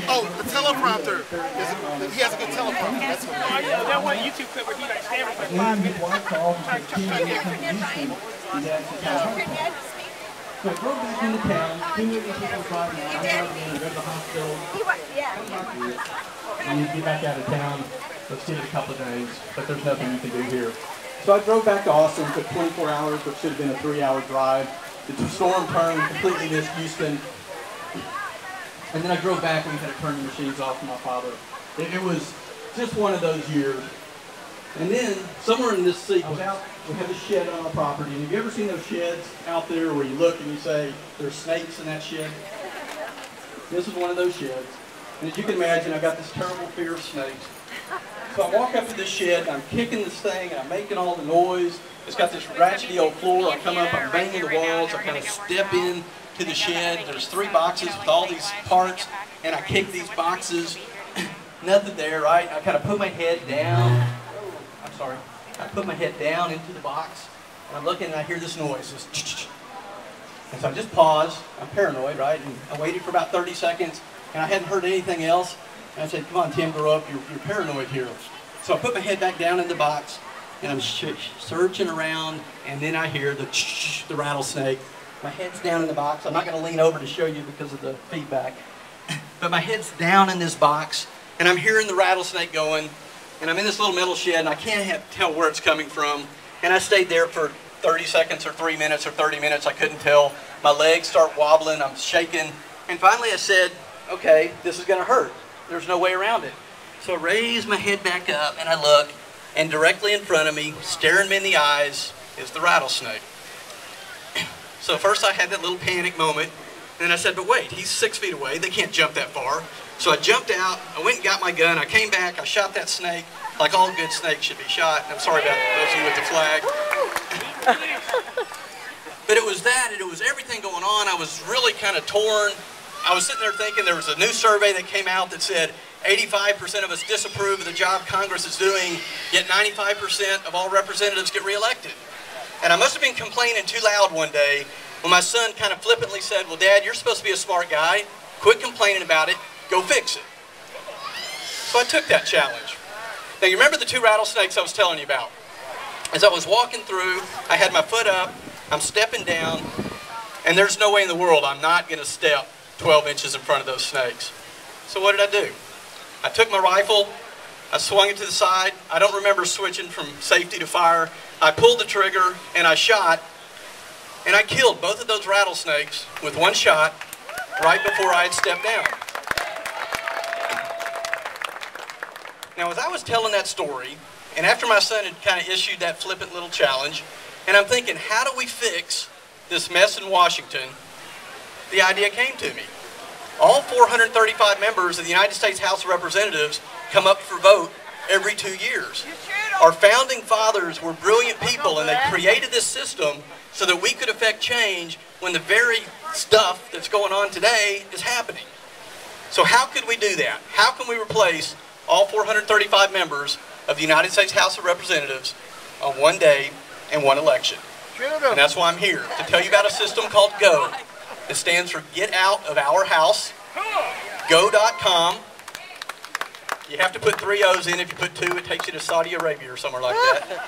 Oh, the teleprompter. He has a good teleprompter. That's what Oh yeah, that one YouTube clip where he like standing for 5 minutes. So I drove back into town, 2 million people driving out, I'm driving in to go to the hospital. And you get back out of town, let's give it a couple of days, but there's nothing you can do here. So I drove back to Austin, took 24 hours, which should have been a 3-hour drive. The storm turned, completely missed Houston. And then I drove back and we had to turn the machines off for my father. It was just one of those years. And then, somewhere in this sequence, we have a shed on our property. And have you ever seen those sheds out there where you look and you say, there's snakes in that shed? This is one of those sheds. And as you can imagine, I've got this terrible fear of snakes. So I walk up to this shed, and I'm kicking this thing, and I'm making all the noise. It's got this ratchety old floor. I come up, I'm banging the walls. I kind of step in to the shed. There's 3 boxes with all these parts, and I kick these boxes. Nothing there, right? I kind of put my head down. I'm sorry. I put my head down into the box, and I'm looking, and I hear this noise. This and so I just pause. I'm paranoid, right? And I waited for about 30 seconds, and I hadn't heard anything else. And I said, come on, Tim, grow up. You're paranoid here. So I put my head back down in the box, and I'm searching around, and then I hear the rattlesnake. My head's down in the box. I'm not going to lean over to show you because of the feedback. But my head's down in this box, and I'm hearing the rattlesnake going, and I'm in this little metal shed, and I can't tell where it's coming from. And I stayed there for 30 seconds or 3 minutes or 30 minutes. I couldn't tell. My legs start wobbling. I'm shaking. And finally I said, okay, this is going to hurt. There's no way around it. So I raise my head back up, and I look, and directly in front of me, staring me in the eyes, is the rattlesnake. So first I had that little panic moment, and then I said, but wait, he's 6 feet away. They can't jump that far. So I jumped out, I went and got my gun, I came back, I shot that snake, like all good snakes should be shot. I'm sorry about those of you with the flag. But it was that, and it was everything going on. I was really kind of torn. I was sitting there thinking there was a new survey that came out that said 85% of us disapprove of the job Congress is doing, yet 95% of all representatives get reelected. And I must have been complaining too loud one day when my son kind of flippantly said, well, Dad, you're supposed to be a smart guy. Quit complaining about it. Go fix it. So I took that challenge. Now, you remember the 2 rattlesnakes I was telling you about? As I was walking through, I had my foot up, I'm stepping down, and there's no way in the world I'm not going to step 12 inches in front of those snakes. So what did I do? I took my rifle, I swung it to the side. I don't remember switching from safety to fire. I pulled the trigger, and I shot, and I killed both of those rattlesnakes with 1 shot right before I had stepped down. Now, as I was telling that story, and after my son had kind of issued that flippant little challenge, and I'm thinking, how do we fix this mess in Washington? The idea came to me. All 435 members of the United States House of Representatives come up for vote every 2 years. Our founding fathers were brilliant people, and they created this system so that we could affect change when the very stuff that's going on today is happening. So how could we do that? How can we replace all 435 members of the United States House of Representatives on one day and one election? And that's why I'm here, to tell you about a system called GO. It stands for Get Out of Our House. Go.com. You have to put 3 O's in. If you put 2, it takes you to Saudi Arabia or somewhere like that.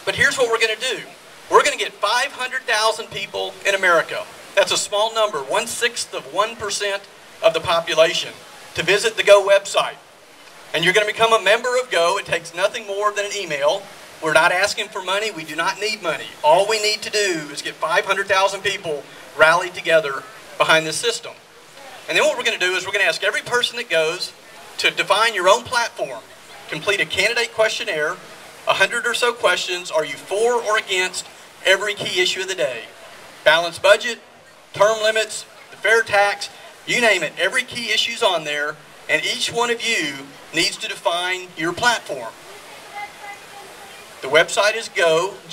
But here's what we're going to do. We're going to get 500,000 people in America. That's a small number, 1/6 of 1% of the population, to visit the GO website. And you're going to become a member of GO. It takes nothing more than an email. We're not asking for money. We do not need money. All we need to do is get 500,000 people rallied together behind this system. And then what we're going to do is we're going to ask every person that goes to define your own platform. Complete a candidate questionnaire, 100 or so questions. Are you for or against every key issue of the day? Balanced budget, term limits, the fair tax, you name it. Every key issue's on there, and each one of you needs to define your platform. The website is GOOH.com.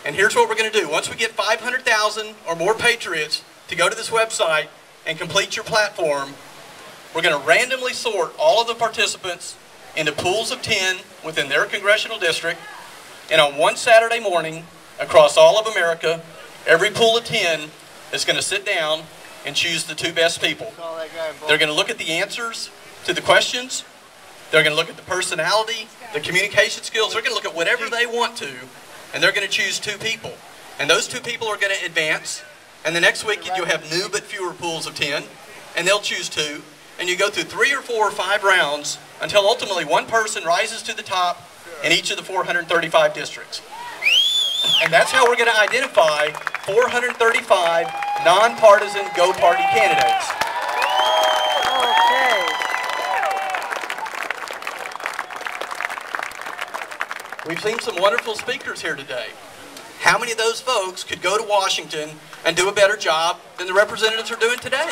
And here's what we're going to do. Once we get 500,000 or more patriots to go to this website and complete your platform, we're going to randomly sort all of the participants into pools of 10 within their congressional district. And on one Saturday morning, across all of America, Every pool of 10 is going to sit down and choose the 2 best people. They're going to look at the answers to the questions. They're going to look at the personality, the communication skills. They're going to look at whatever they want to, and they're going to choose 2 people. And those 2 people are going to advance. And the next week you'll have new but fewer pools of 10, and they'll choose 2. And you go through 3 or 4 or 5 rounds until ultimately one person rises to the top in each of the 435 districts. And that's how we're going to identify 435 nonpartisan Go Party candidates. Okay. We've seen some wonderful speakers here today. How many of those folks could go to Washington and do a better job than the representatives are doing today?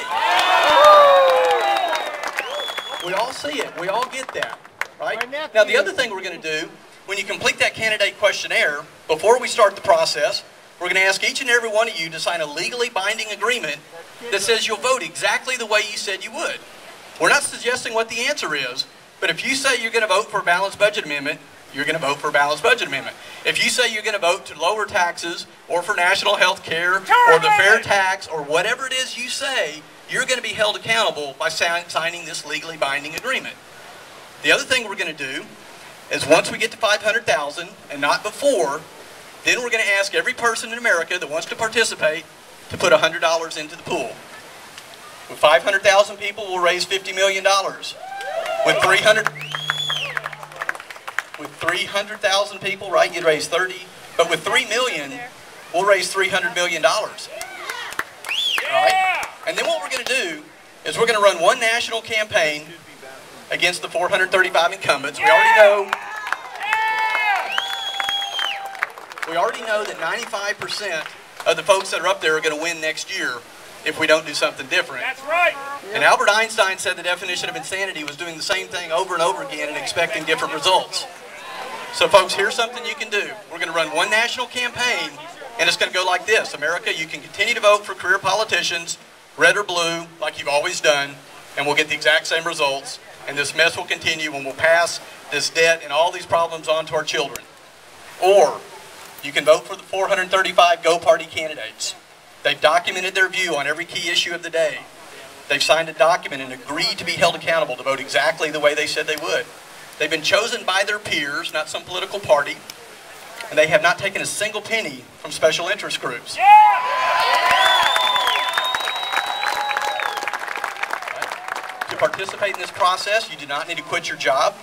We all see it. We all get that, right? Now, the other thing we're going to do, when you complete that candidate questionnaire, before we start the process, we're going to ask each and every one of you to sign a legally binding agreement that says you'll vote exactly the way you said you would. We're not suggesting what the answer is, but if you say you're going to vote for a balanced budget amendment, you're going to vote for a balanced budget amendment. If you say you're going to vote to lower taxes or for national health care or the fair tax or whatever it is you say, you're going to be held accountable by signing this legally binding agreement. The other thing we're going to do is once we get to 500,000 and not before, then we're going to ask every person in America that wants to participate to put $100 into the pool. With 500,000 people, we'll raise $50 million. With 300,000 people, right, you'd raise 30. But with 3 million, we'll raise $300 million. All right? And then what we're going to do is we're going to run one national campaign against the 435 incumbents. We already know that 95% of the folks that are up there are going to win next year if we don't do something different. That's right. And Albert Einstein said the definition of insanity was doing the same thing over and over again and expecting different results. So folks, here's something you can do. We're going to run one national campaign, and it's going to go like this. America, you can continue to vote for career politicians, red or blue, like you've always done, and we'll get the exact same results. And this mess will continue, and we'll pass this debt and all these problems on to our children. Or you can vote for the 435 Go Party candidates. They've documented their view on every key issue of the day. They've signed a document and agreed to be held accountable to vote exactly the way they said they would. They've been chosen by their peers, not some political party, and they have not taken a single penny from special interest groups. Right? To participate in this process, you do not need to quit your job.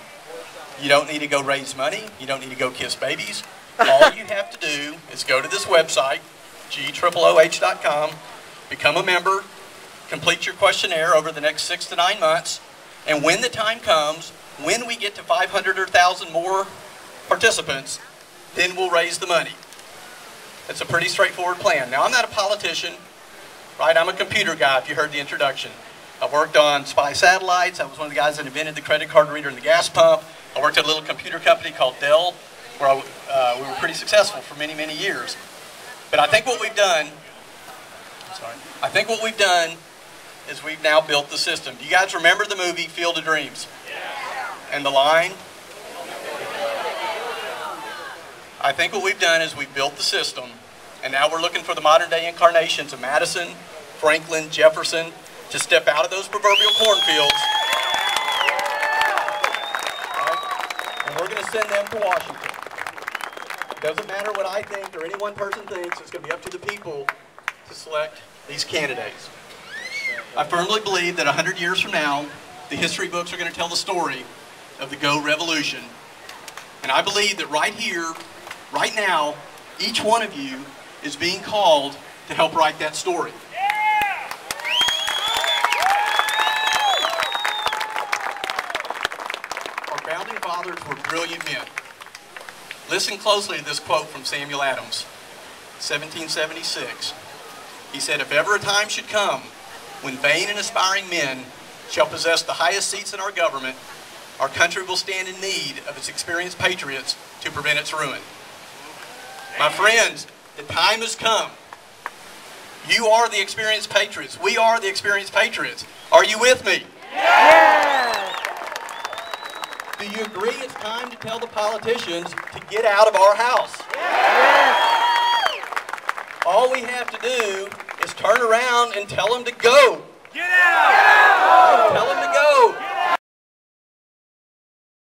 You don't need to go raise money. You don't need to go kiss babies. All you have to do is go to this website, GOOH.com, become a member, complete your questionnaire over the next 6 to 9 months, and when the time comes, when we get to 500 or 1,000 more participants, then we'll raise the money. It's a pretty straightforward plan. Now, I'm not a politician, right? I'm a computer guy, if you heard the introduction. I've worked on spy satellites. I was one of the guys that invented the credit card reader and the gas pump. I worked at a little computer company called Dell, where we were pretty successful for many, many years. But I think what we've done, is we've now built the system. Do you guys remember the movie Field of Dreams? And the line? I think what we've done is we've built the system, and now we're looking for the modern day incarnations of Madison, Franklin, Jefferson, to step out of those proverbial cornfields. Right? And we're going to send them to Washington. It doesn't matter what I think or any one person thinks. It's going to be up to the people to select these candidates. I firmly believe that 100 years from now, the history books are going to tell the story of the Go Revolution. And I believe that right here, right now, each one of you is being called to help write that story. Our founding fathers were brilliant men. Listen closely to this quote from Samuel Adams, 1776. He said, "If ever a time should come when vain and aspiring men shall possess the highest seats in our government, our country will stand in need of its experienced patriots to prevent its ruin." My friends, the time has come. You are the experienced patriots. We are the experienced patriots. Are you with me? Yes. Do you agree it's time to tell the politicians to get out of our house? Yes. all we have to do is turn around and tell them to go. Get out!